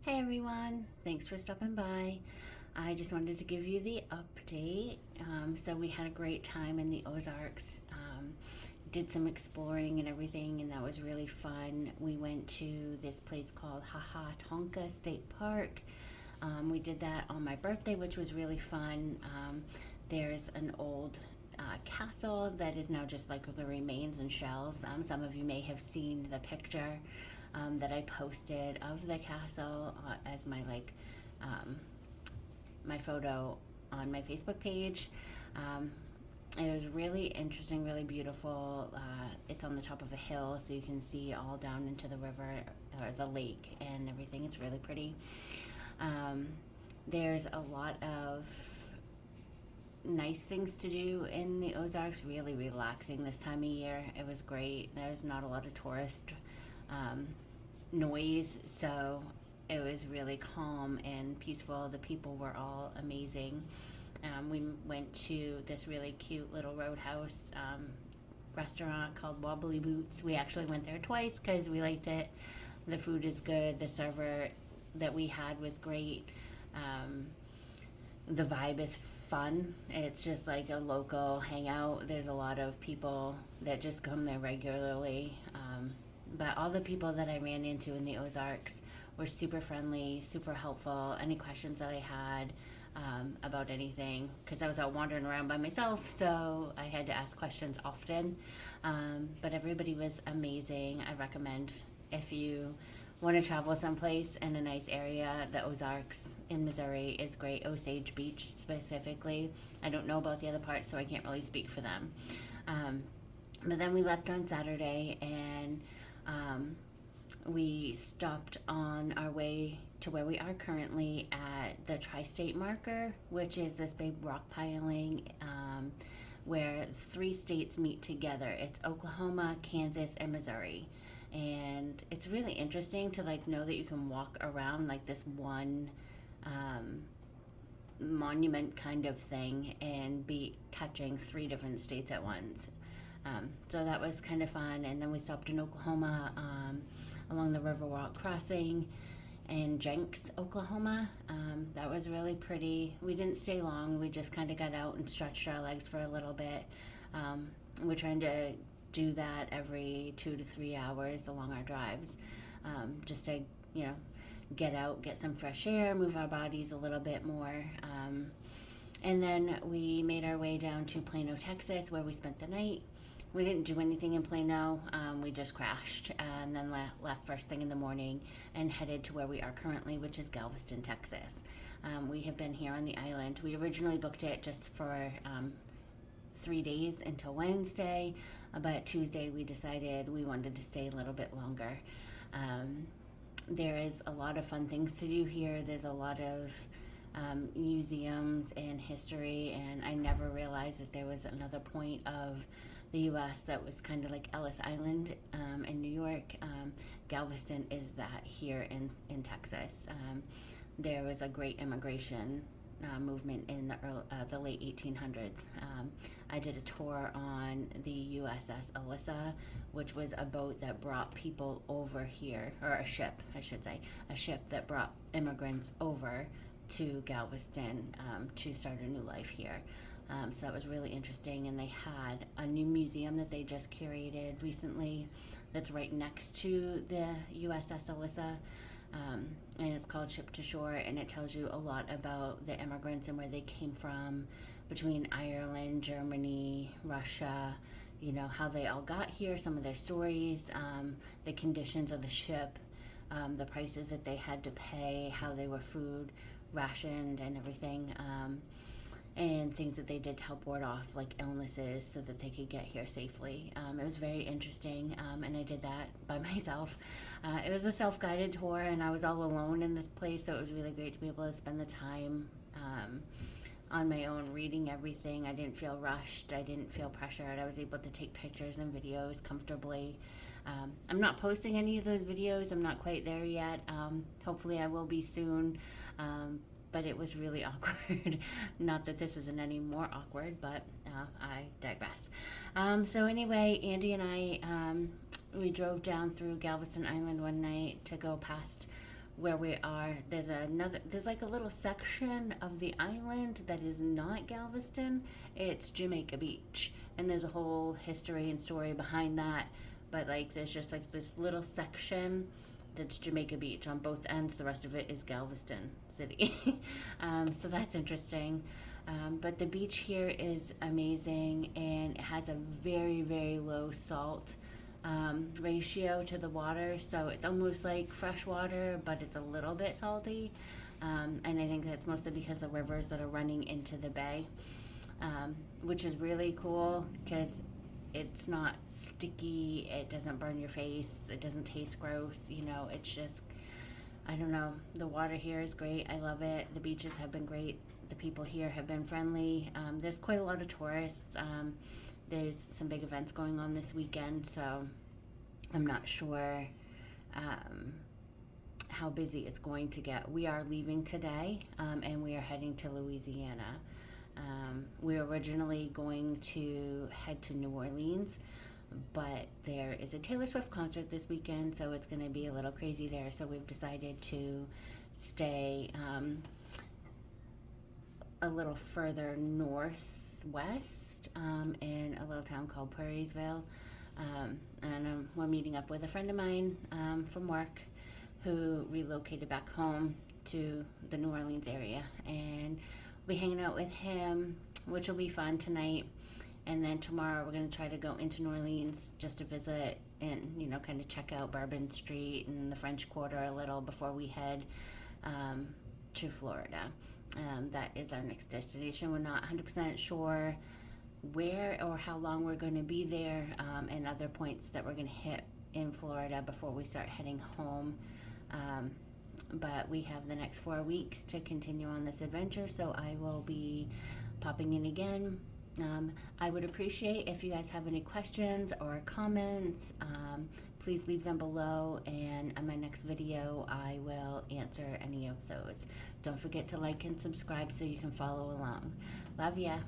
Hey everyone, thanks for stopping by. I just wanted to give you the update. So we had a great time in the Ozarks. Did some exploring and everything, and that was really fun. We went to this place called Haha Tonka State Park. We did that on my birthday, which was really fun. There's an old castle that is now just like the remains and shells. Some of you may have seen the picture that I posted of the castle as my um, my photo on my Facebook page. It was really interesting, really beautiful. It's on the top of a hill, so you can see all down into the river or the lake and everything. It's really pretty. Um, there's a lot of nice things to do in the Ozarks, really relaxing this time of year. It was great. There's not a lot of tourist um, noise, so it was really calm and peaceful. The people were all amazing. We went to this really cute little roadhouse restaurant called Wobbly Boots. We actually went there twice because we liked it. The food is good. The server that we had was great. The vibe is fun. It's just like a local hangout. There's a lot of people that just come there regularly. But all the people that I ran into in the Ozarks were super friendly, super helpful. Any questions that I had about anything, because I was out wandering around by myself, so I had to ask questions often. But everybody was amazing. I recommend, if you want to travel someplace in a nice area, the Ozarks in Missouri is great. Osage Beach specifically. I don't know about the other parts, so I can't really speak for them. But then we left on Saturday, and we stopped on our way to where we are currently at the Tri-State Marker, which is this big rock piling where 3 states meet together. It's Oklahoma, Kansas, and Missouri. And it's really interesting to know that you can walk around like this one monument kind of thing and be touching 3 different states at once. So that was kind of fun. And then we stopped in Oklahoma along the Riverwalk Crossing in Jenks, Oklahoma. That was really pretty. We didn't stay long. We just kind of got out and stretched our legs for a little bit. We're trying to do that every 2 to 3 hours along our drives, just to, get out, get some fresh air, move our bodies a little bit more. And then we made our way down to Plano, Texas, where we spent the night. We didn't do anything in Plano. We just crashed and then left first thing in the morning and headed to where we are currently, which is Galveston, Texas. We have been here on the island. We originally booked it just for 3 days until Wednesday, but Tuesday we decided we wanted to stay a little bit longer. There is a lot of fun things to do here. There's a lot of museums and history, and I never realized that there was another point of the U.S. that was kind of like Ellis Island in New York. Galveston is that here in Texas. There was a great immigration movement in the late 1800s. I did a tour on the USS Alyssa, which was a boat that brought people over here, or a ship, I should say, a ship that brought immigrants over to Galveston to start a new life here. So that was really interesting, and they had a new museum that they just curated recently that's right next to the USS Alyssa, and it's called Ship to Shore, and it tells you a lot about the immigrants and where they came from between Ireland, Germany, Russia, how they all got here, some of their stories, the conditions of the ship, the prices that they had to pay, how they were food rationed and everything, and things that they did to help ward off like illnesses so that they could get here safely. It was very interesting, and I did that by myself. It was a self-guided tour, and I was all alone in the place, so it was really great to be able to spend the time on my own, reading everything. I didn't feel rushed. I didn't feel pressured. I was able to take pictures and videos comfortably. I'm not posting any of those videos. I'm not quite there yet. Hopefully I will be soon. But it was really awkward. Not that this isn't any more awkward, but I digress. So anyway, Andy and I, we drove down through Galveston Island one night to go past where we are, there's like a little section of the island that is not Galveston. It's Jamaica Beach, and there's a whole history and story behind that. But like, there's just like this little section that's Jamaica Beach on both ends. The rest of it is Galveston City. So that's interesting. But the beach here is amazing, and it has a very, very low salt ratio to the water. So it's almost like fresh water, but it's a little bit salty. And I think that's mostly because the rivers that are running into the bay, which is really cool because it's not sticky, it doesn't burn your face, it doesn't taste gross, it's just, I don't know, the water here is great. I love it. The beaches have been great. The people here have been friendly. There's quite a lot of tourists. There's some big events going on this weekend, so I'm not sure how busy it's going to get. We are leaving today, and we are heading to Louisiana. We were originally going to head to New Orleans, but there is a Taylor Swift concert this weekend, so it's going to be a little crazy there. So we've decided to stay a little further northwest in a little town called Prairiesville. And we're meeting up with a friend of mine from work who relocated back home to the New Orleans area, and we'll be hanging out with him, which will be fun tonight. And then tomorrow we're going to try to go into New Orleans just to visit and, kind of check out Bourbon Street and the French Quarter a little before we head to Florida. That is our next destination. We're not 100% sure where or how long we're going to be there, and other points that we're going to hit in Florida before we start heading home. But we have the next 4 weeks to continue on this adventure, so I will be popping in again. I would appreciate if you guys have any questions or comments. Please leave them below, and in my next video I will answer any of those. Don't forget to like and subscribe so you can follow along. Love ya.